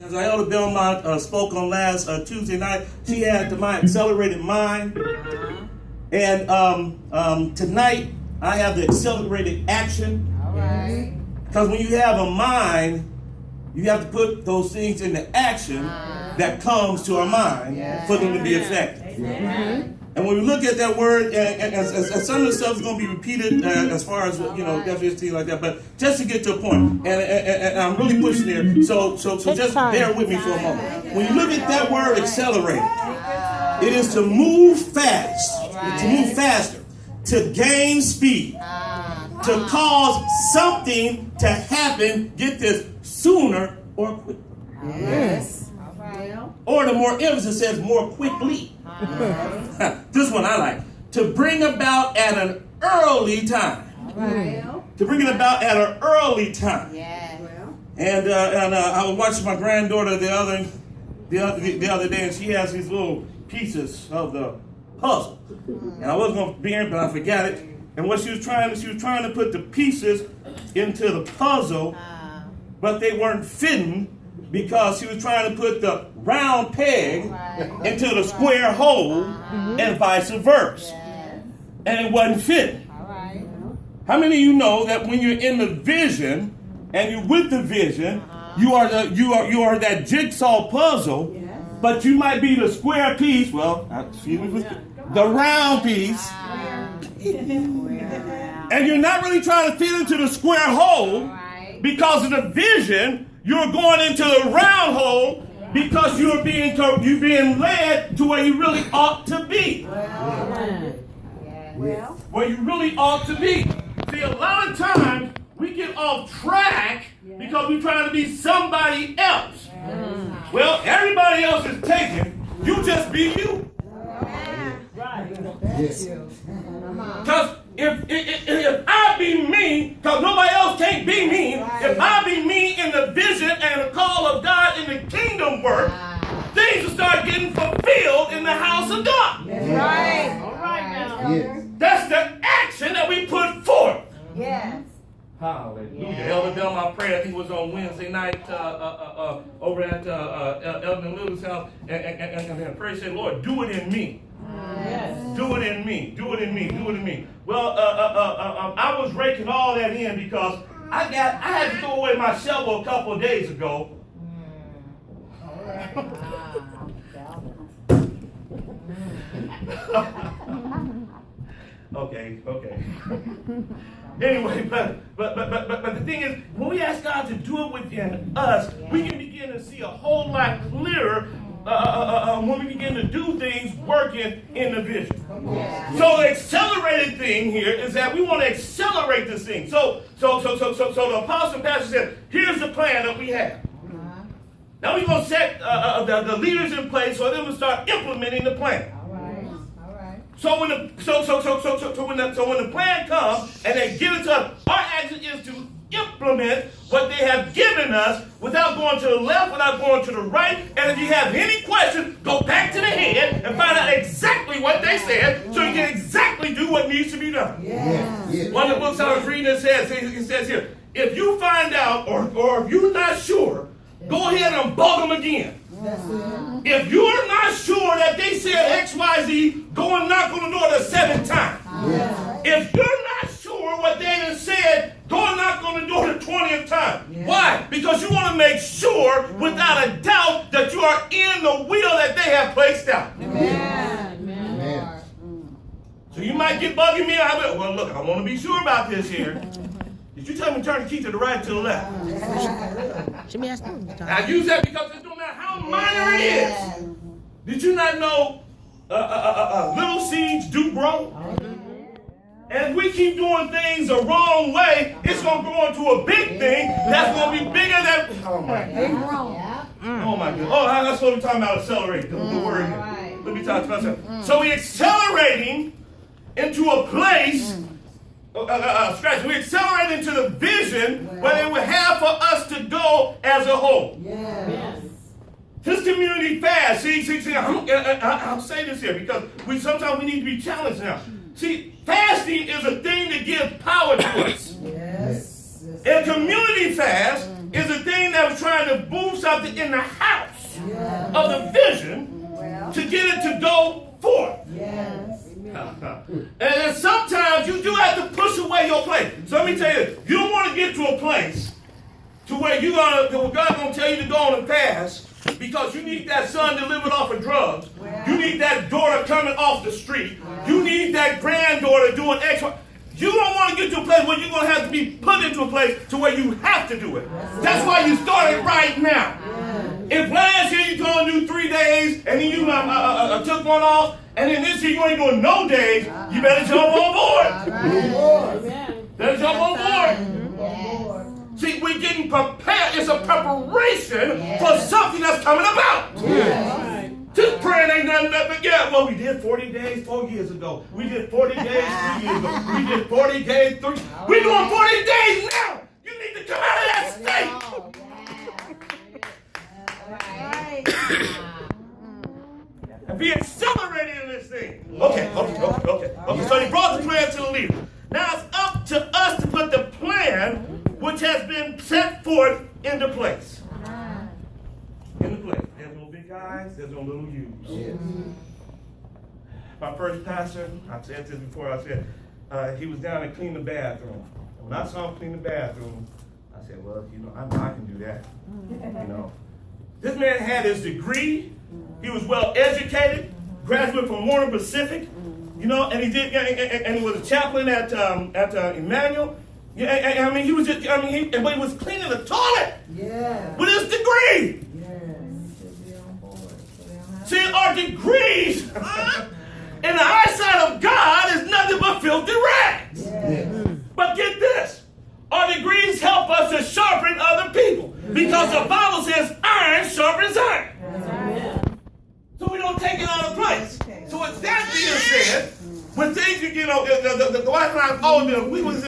As Elder Belmont spoke on last Tuesday night, she had the mind, accelerated mind. And tonight, I have the accelerated action. All right. Because when you have a mind, you have to put those things into action that comes to our mind for them to be effective. And when we look at that word, and some of the stuff is going to be repeated as far as, definitions, things like that, but just to get to a point, and I'm really pushing here, so just bear with me for a moment. When you look at that word accelerate, it is to move fast, to move faster, to gain speed, to cause something to happen, get this, sooner or quicker. Yes. Or the more emphasis says more quickly. This one I like. To bring about at an early time. To bring it about at an early time. And I was watching my granddaughter the other day, and she has these little pieces of the puzzle. And I wasn't going to be here, but I forgot it. And what she was trying to put the pieces into the puzzle, but they weren't fitting because she was trying to put the round peg into the square hole and vice versa. And it wasn't fitting. How many of you know that when you're in the vision and you're with the vision, you are that jigsaw puzzle, but you might be the square piece, the round piece, and you're not really trying to fit into the square hole because of the vision. You're going into the round hole because you're being led to where you really ought to be. Where you really ought to be. See, a lot of times we get off track because we're trying to be somebody else. Well, everybody else is taken. You just be you. Because if I be me, because nobody else can't be me, if I be me in the vision and the call of God in the kingdom work, things will start getting fulfilled in the house of God. Right. All right now. That's the action that we put forth. Yes. Hallelujah. Elder Belmont prayer, I think it was on Wednesday night over at Elder Little's house, and pray, say, Lord, do it in me. Yes. Do it in me. Do it in me. Do it in me. Well, I was raking all that in because I had to throw away my shovel a couple of days ago. All right. Okay. Anyway, but the thing is, when we ask God to do it within us, we can begin to see a whole lot clearer when we begin to do things working in the vision. So the accelerated thing here is that we want to accelerate this thing. So the apostle and pastor said, here's the plan that we have. Now we're going to set the leaders in place so them to start implementing the plan. So when the plan comes and they give it to us, our action is to implement what they have given us without going to the left, without going to the right. And if you have any questions, go back to the head and find out exactly what they said so you can exactly do what needs to be done. One of the books I was reading, it says here, if you find out or if you're not sure, go ahead and bug them again. If you're not sure that they said X, Y, Z, go and knock on the door the 7th time. If you're not sure what they have said, go and knock on the door the 20th time. Why? Because you want to make sure, without a doubt, that you are in the will that they have placed out. Amen. So you might get bugging me. Well, look, I want to be sure about this here. Did you tell me to turn the key to the right or to the left? I use that because it don't matter how minor it is. Did you not know little seeds do grow? And if we keep doing things the wrong way, it's going to grow into a big thing that's going to be bigger than... Oh, my God. Oh, my God. Oh, that's what we're talking about, accelerate. The word here. Let me talk about that. So we're accelerating into a place... we accelerate into the vision where they would have for us to go as a whole. This community fast. See, I'll say this here because sometimes we need to be challenged now. See, fasting is a thing that gives power to us. In a community fast, is a thing that was trying to move something in the house of the vision to get it to go forth. And then sometimes you do have to push away your place. So let me tell you, you don't want to get to a place to where God's going to tell you to go on and fast because you need that son delivered off of drugs. You need that daughter coming off the street. You need that granddaughter doing extra. You don't want to get to a place where you're going to have to be put into a place to where you have to do it. That's why you started right now. If last year you going to do 3 days and then you took one off, and then this year you ain't doing no days, you better jump on board. Better jump on board. See, we're getting prepared. It's a preparation for something that's coming about. Just praying ain't nothing but, well, we did 40 days 4 years ago. We did 40 days 3 years ago. We did 40 days 3. We're doing 40 days now. You need to come out of that state. And be accelerated in this thing. Okay. So he brought the plan to the leader. Now it's up to us to put the plan which has been set forth into place. Into place. There's no big eyes, there's no little U's. My first pastor, I've said this before, I said, he was down to clean the bathroom. And when I saw him clean the bathroom, I said, well, I know I can do that. This man had his degree. He was well educated, graduate from Warner Pacific, and he was a chaplain at Emmanuel. Yeah, he was just, but he was cleaning the toilet with his degree. See, our degrees in the eyesight of God is nothing but filthy rags. But get this, our degrees help us to sharpen other people because the Bible says iron sharpens iron. So we don't take it out of place. So with that being said, when things, the wife and I, we was